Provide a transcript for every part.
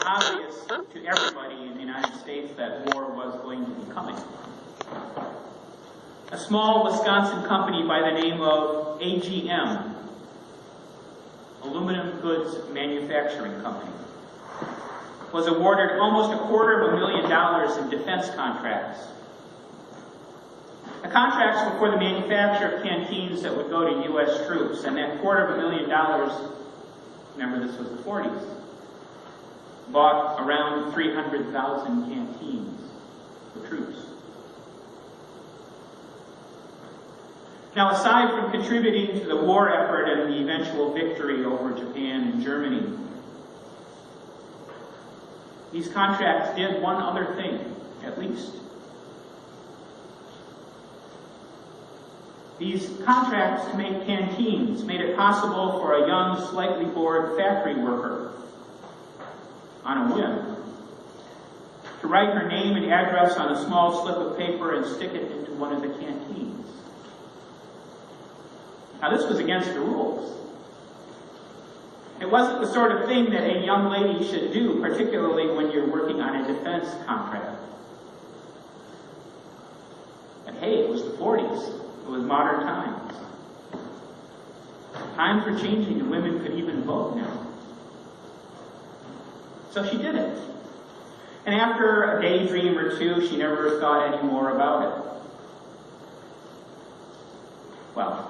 obvious to everybody in the United States that war was going to be coming. A small Wisconsin company by the name of AGM, Aluminum Goods Manufacturing Company, was awarded almost $250,000 in defense contracts. The contracts were for the manufacture of canteens that would go to U.S. troops, and that $250,000, remember this was the 40s, bought around 300,000 canteens for troops. Now, aside from contributing to the war effort and the eventual victory over Japan and Germany, these contracts did one other thing, at least. These contracts to make canteens made it possible for a young, slightly bored factory worker, on a whim, to write her name and address on a small slip of paper and stick it into one of the canteens. Now, this was against the rules. It wasn't the sort of thing that a young lady should do, particularly when you're working on a defense contract. But hey, it was the 40s. It was modern times. Times were changing and women could even vote now. So she did it. And after a daydream or two, she never thought any more about it. Well,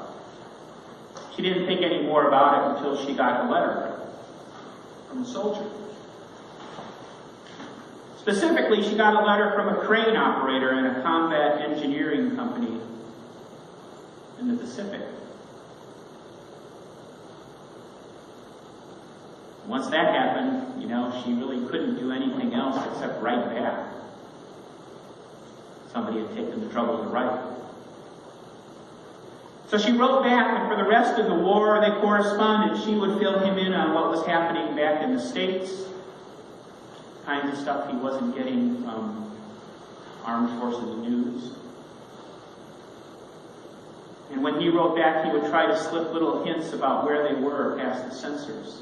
she didn't think any more about it until she got a letter from a soldier. Specifically, she got a letter from a crane operator in a combat engineering company in the Pacific. Once that happened, she really couldn't do anything else except write back. Somebody had taken the trouble to write. So she wrote back, and for the rest of the war, they corresponded. She would fill him in on what was happening back in the States, kinds of stuff he wasn't getting from Armed Forces News. And when he wrote back, he would try to slip little hints about where they were past the censors.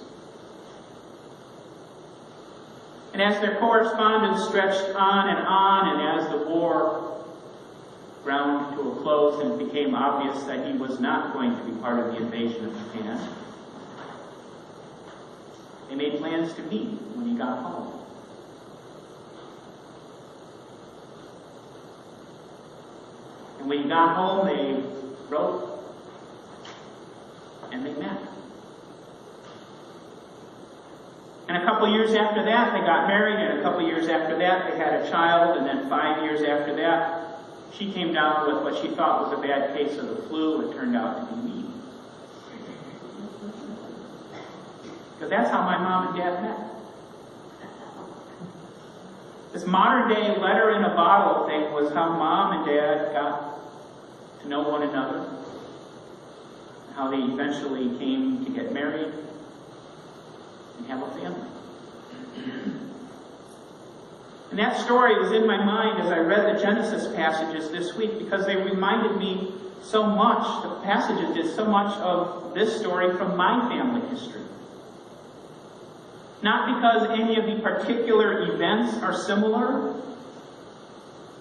And as their correspondence stretched on, and as the war ground to a close and it became obvious that he was not going to be part of the invasion of Japan, they made plans to meet when he got home. And when he got home, they wrote and they met. And a couple years after that, they got married, and a couple years after that, they had a child, and then 5 years after that, she came down with what she thought was a bad case of the flu. It turned out to be me. Because that's how my mom and dad met. This modern-day letter in a bottle thing was how mom and dad got to know one another, how they eventually came to get married and have a family. And that story was in my mind as I read the Genesis passages this week, because they reminded me so much, the passages did so much of this story from my family history. Not because any of the particular events are similar,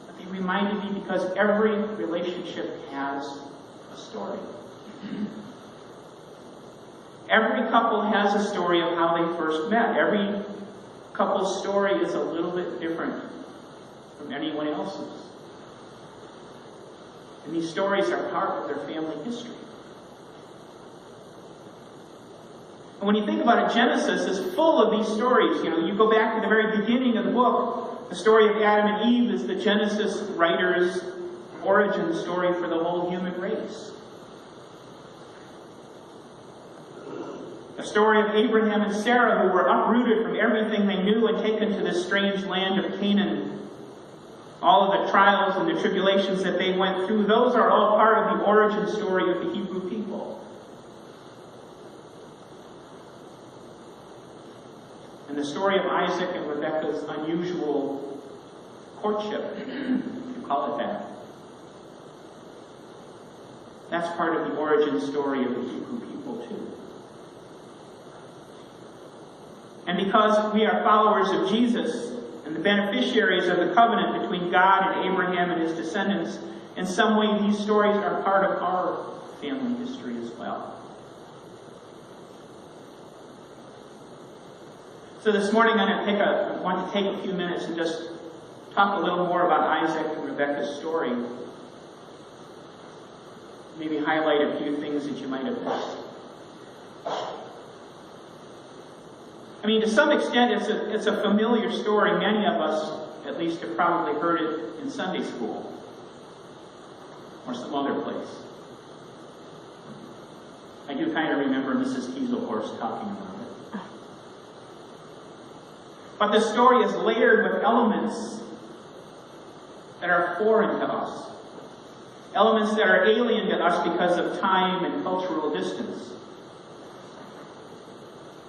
but they reminded me because every relationship has a story. Every couple has a story of how they first met. Every couple's story is a little bit different from anyone else's. And these stories are part of their family history. And when you think about it, Genesis is full of these stories. You go back to the very beginning of the book. The story of Adam and Eve is the Genesis writer's origin story for the whole human race. A story of Abraham and Sarah, who were uprooted from everything they knew and taken to this strange land of Canaan. All of the trials and the tribulations that they went through, those are all part of the origin story of the Hebrew people. And the story of Isaac and Rebekah's unusual courtship, if you call it that. That's part of the origin story of the Hebrew people too. And because we are followers of Jesus and the beneficiaries of the covenant between God and Abraham and his descendants, in some way these stories are part of our family history as well. So this morning I want to take a few minutes and just talk a little more about Isaac and Rebekah's story. Maybe highlight a few things that you might have missed. I mean, to some extent, it's a familiar story. Many of us, at least, have probably heard it in Sunday school or some other place. I do kind of remember Mrs. Kieselhorst talking about it. But the story is layered with elements that are foreign to us. Elements that are alien to us because of time and cultural distance.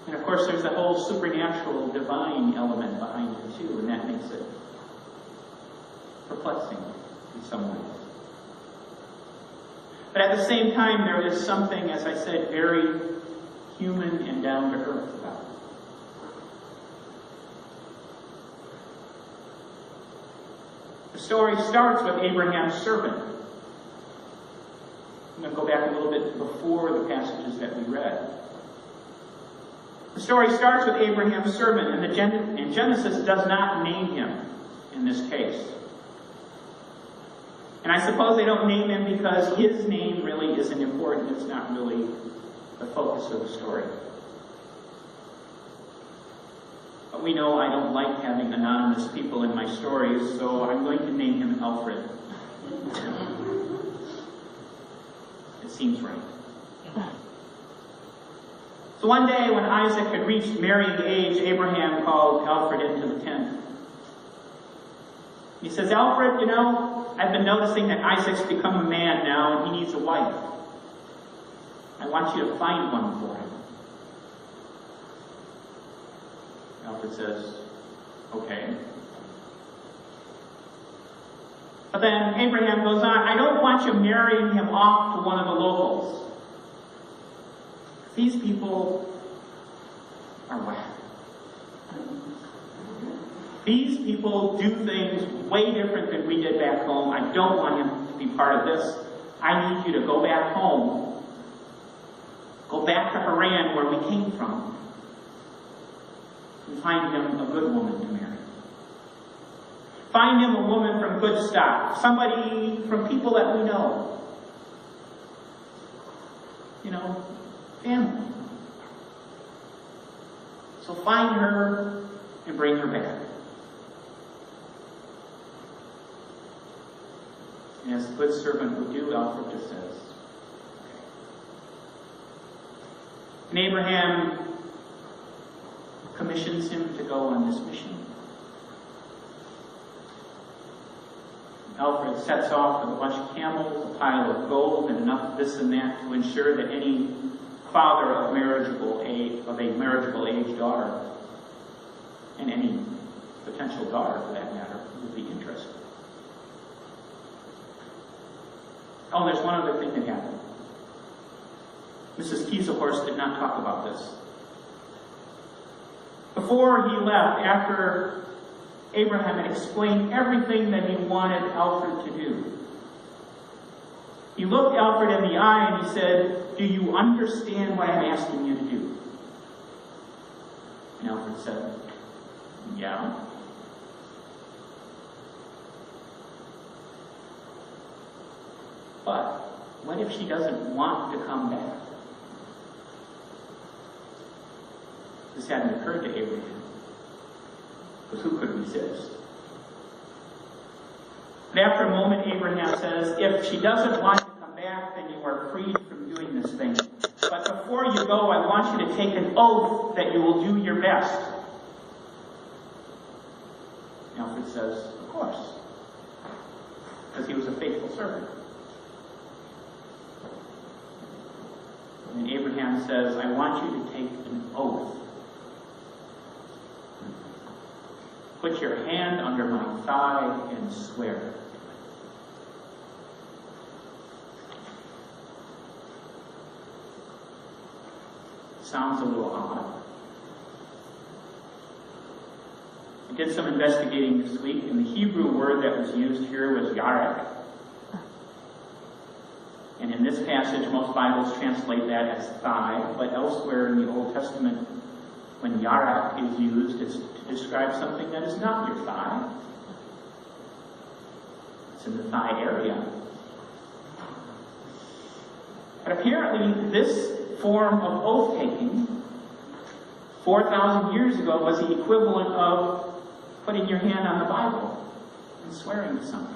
And of course, there's the whole supernatural, divine element behind it too, and that makes it perplexing in some ways. But at the same time, there is something, as I said, very human and down to earth about it. The story starts with Abraham's servant. I'm going to go back a little bit before the passages that we read. The story starts with Abraham's servant, and Genesis does not name him in this case. And I suppose they don't name him because his name really isn't important. It's not really the focus of the story. But we know I don't like having anonymous people in my stories, so I'm going to name him Alfred. It seems right. So one day when Isaac had reached marrying age, Abraham called Alfred into the tent. He says, "Alfred, you know, I've been noticing that Isaac's become a man now and he needs a wife. I want you to find one for him." Alfred says, "Okay." But then Abraham goes on, "I don't want you marrying him off to one of the locals. These people are whack. These people do things way different than we did back home. I don't want him to be part of this. I need you to go back home. Go back to Haran, where we came from, and find him a good woman to marry. Find him a woman from good stock. Somebody from people that we know. You know, family. So find her and bring her back." And as a good servant would do, Alfred just says, "Okay." And Abraham commissions him to go on this mission. Alfred sets off with a bunch of camels, a pile of gold, and enough of this and that to ensure that any father of a marriageable age daughter, and any potential daughter for that matter, would be interested. Oh, there's one other thing that happened. Mrs. Kieselhorst did not talk about this. Before he left, after Abraham had explained everything that he wanted Alfred to do, he looked Alfred in the eye and he said, "Do you understand what I'm asking you to do?" And Alfred said, "Yeah." "But what if she doesn't want to come back?" This hadn't occurred to Abraham, because who could resist? But after a moment, Abraham says, "If she doesn't want to come back, then you are freed from doing this thing. But before you go, I want you to take an oath that you will do your best." Alfred says, "Of course," because he was a faithful servant. And Abraham says, "I want you to take an oath. Put your hand under my thigh and swear." Sounds a little odd. did some investigating this week, and the Hebrew word that was used here was yarek. And in this passage, most Bibles translate that as thigh, but elsewhere in the Old Testament, when yarek is used, it's to describe something that is not your thigh. It's in the thigh area. But apparently, this form of oath-taking 4,000 years ago was the equivalent of putting your hand on the Bible and swearing to something.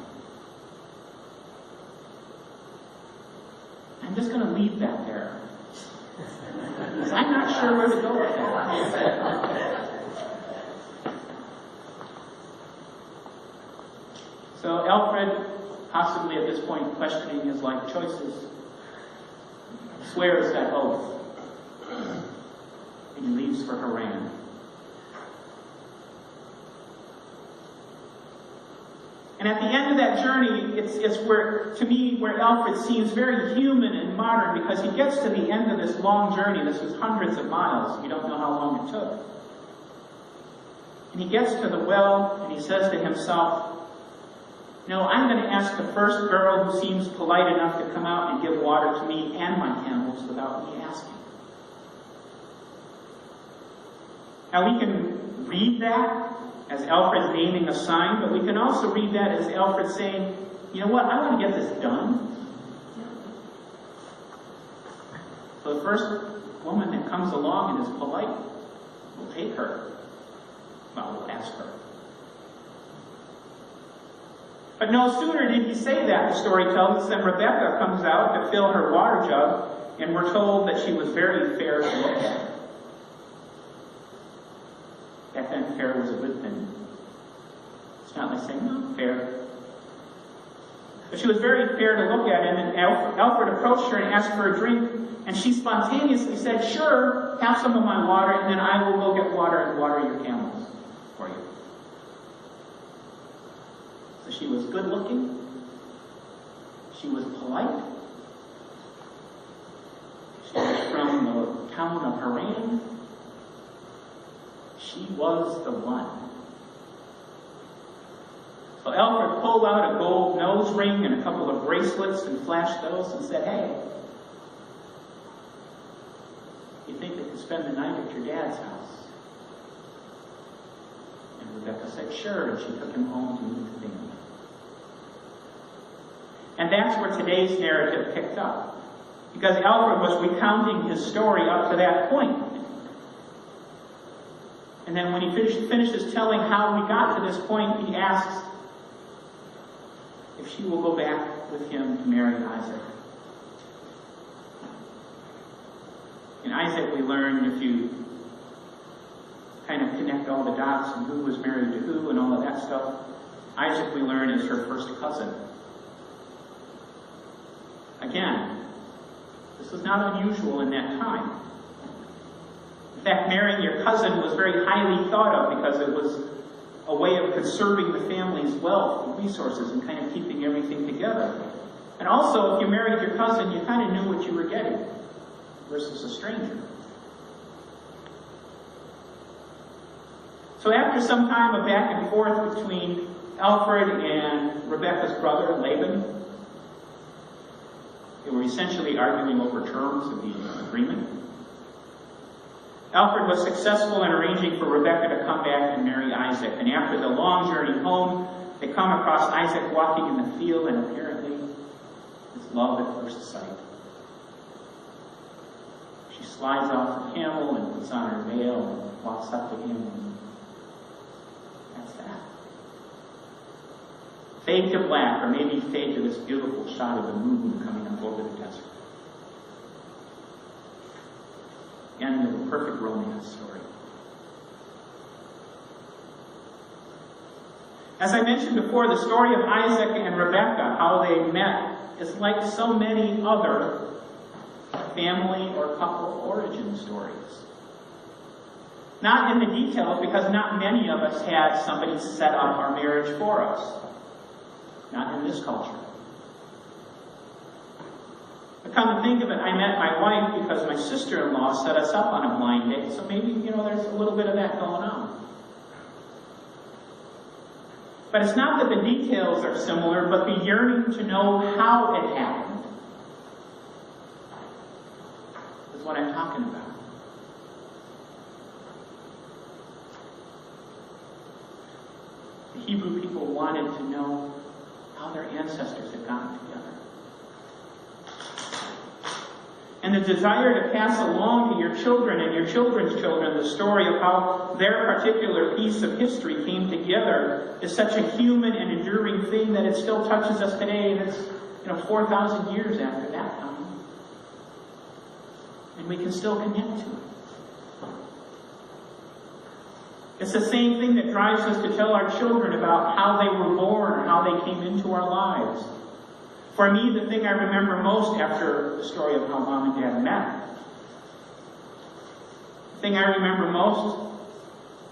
I'm just going to leave that there, because I'm not sure where to go with that. So Alfred, possibly at this point questioning his life choices, swears that oath, and he leaves for Haran. And at the end of that journey, it's where, to me, where Alfred seems very human and modern, because he gets to the end of this long journey. This was hundreds of miles. We don't know how long it took. And he gets to the well, and he says to himself, "No, I'm going to ask the first girl who seems polite enough to come out and give water to me and my camels without me asking." Now we can read that as Alfred naming a sign, but we can also read that as Alfred saying, you know what, I want to get this done. So the first woman that comes along and is polite, we'll take her. Well, we'll ask her. But no sooner did he say that, the story tells us, than Rebekah comes out to fill her water jug, and we're told that she was very fair to look at. Back then, fair was a good thing. It's not like saying, no, fair. But she was very fair to look at, and Alfred approached her and asked for a drink, and she spontaneously said, "Sure, have some of my water, and then I will go get water and water your camels for you." So she was good looking. She was polite. She was from the town of Haran. She was the one. So Alfred pulled out a gold nose ring and a couple of bracelets and flashed those and said, "Hey, you think they could spend the night at your dad's house?" And Rebekah said, "Sure," and she took him home to meet the family. And that's where today's narrative picked up, because Alfred was recounting his story up to that point. And then when he finishes telling how we got to this point, he asks if she will go back with him to marry Isaac. In Isaac, we learn, if you kind of connect all the dots and who was married to who and all of that stuff, Isaac, we learn, is her first cousin. Again, this was not unusual in that time. In fact, marrying your cousin was very highly thought of because it was a way of conserving the family's wealth and resources and kind of keeping everything together. And also, if you married your cousin, you kind of knew what you were getting versus a stranger. So after some time of back and forth between Alfred and Rebekah's brother, Laban, they were essentially arguing over terms of the agreement. Alfred was successful in arranging for Rebekah to come back and marry Isaac. And after the long journey home, they come across Isaac walking in the field, and apparently it's love at first sight. She slides off her camel and puts on her veil and walks up to him, and that's that. Fade to black, or maybe fade to this beautiful shot of the moon coming up over the desert. End of a perfect romance story. As I mentioned before, the story of Isaac and Rebekah, how they met, is like so many other family or couple origin stories. Not in the details, because not many of us had somebody set up our marriage for us. Not in this culture. But come to think of it, I met my wife because my sister-in-law set us up on a blind date, so maybe, there's a little bit of that going on. But it's not that the details are similar, but the yearning to know how it happened is what I'm talking about. The Hebrew people wanted to know how their ancestors had gotten together. And the desire to pass along to your children and your children's children the story of how their particular piece of history came together is such a human and enduring thing that it still touches us today, and it's 4,000 years after that time. And we can still connect to it. It's the same thing that drives us to tell our children about how they were born or how they came into our lives. For me, the thing I remember most after the story of how Mom and Dad met, the thing I remember most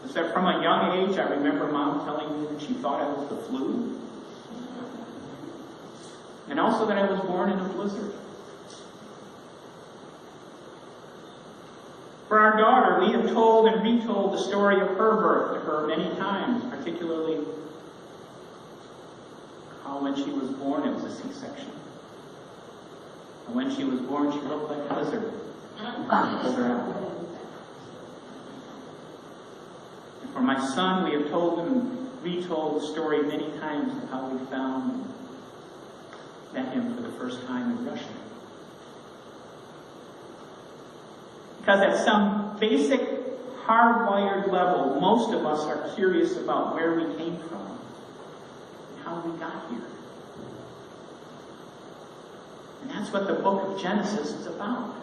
is that from a young age, I remember Mom telling me that she thought I was the flu. And also that I was born in a blizzard. For our daughter, we have told and retold the story of her birth to her many times, particularly how when she was born it was a C-section. And when she was born she looked like a lizard. Pulled her out. And for my son, we have told and retold the story many times of how we found and met him for the first time in Russia. Because at some basic, hardwired level, most of us are curious about where we came from and how we got here. And that's what the book of Genesis is about.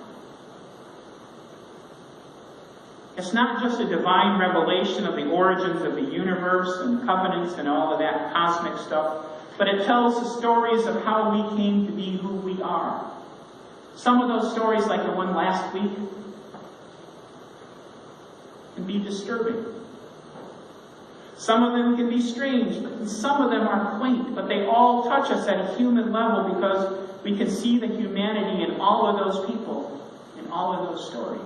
It's not just a divine revelation of the origins of the universe and covenants and all of that cosmic stuff, but it tells the stories of how we came to be who we are. Some of those stories, like the one last week, can be disturbing. Some of them can be strange, but some of them are quaint, but they all touch us at a human level because we can see the humanity in all of those people, in all of those stories.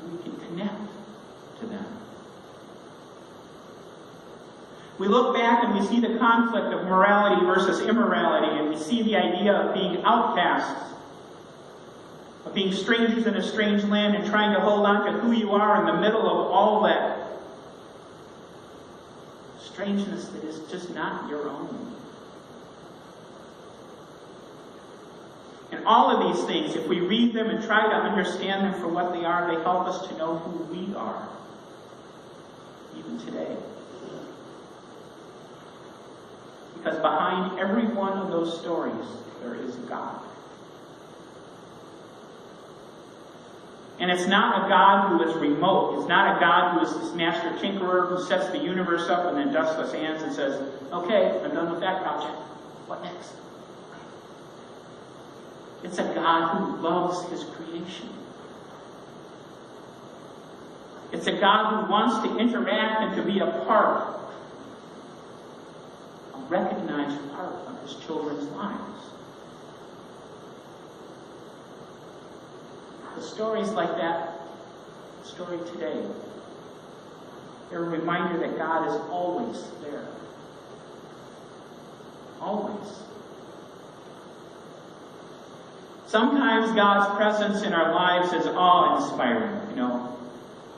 And we can connect to them. We look back and we see the conflict of morality versus immorality, and we see the idea of being outcasts, of being strangers in a strange land and trying to hold on to who you are in the middle of all that strangeness that is just not your own. And all of these things, if we read them and try to understand them for what they are, they help us to know who we are, even today. Because behind every one of those stories, there is a God. And it's not a God who is remote. It's not a God who is this master tinkerer who sets the universe up and then dusts his hands and says, okay, I'm done with that project. What next? It's a God who loves his creation. It's a God who wants to interact and to be a part, a recognized part of his children's lives. The stories like that, the story today, they're a reminder that God is always there. Always. Sometimes God's presence in our lives is awe-inspiring,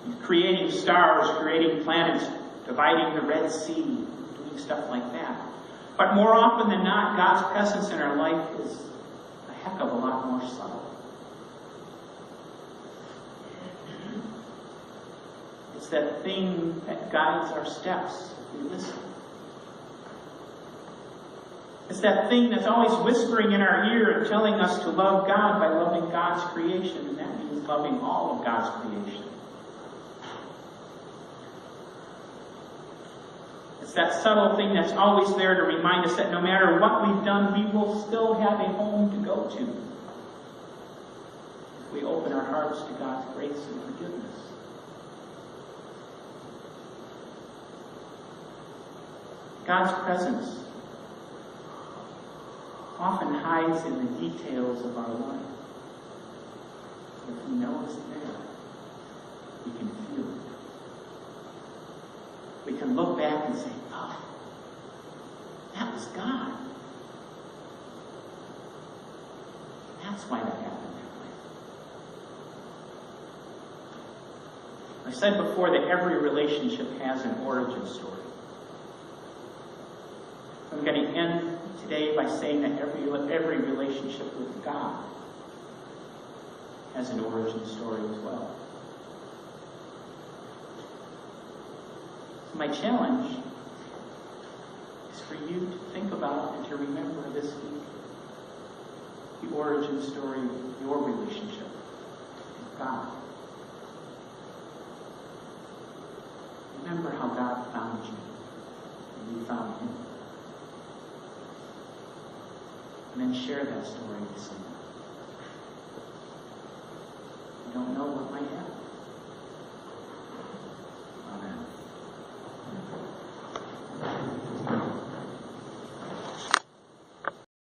He's creating stars, creating planets, dividing the Red Sea, doing stuff like that. But more often than not, God's presence in our life is a heck of a lot more subtle. It's that thing that guides our steps if we listen. It's that thing that's always whispering in our ear and telling us to love God by loving God's creation, and that means loving all of God's creation. It's that subtle thing that's always there to remind us that no matter what we've done, we will still have a home to go to if we open our hearts to God's grace and forgiveness. God's presence often hides in the details of our life. If we know it's there, we can feel it. we can look back and say, oh, that was God. That's why that happened that way. I said before that every relationship has an origin story. I'm going to end today by saying that every relationship with God has an origin story as well. So my challenge is for you to think about and to remember this week the origin story of your relationship with God. Remember how God found you and you found Him. And then share that story with someone.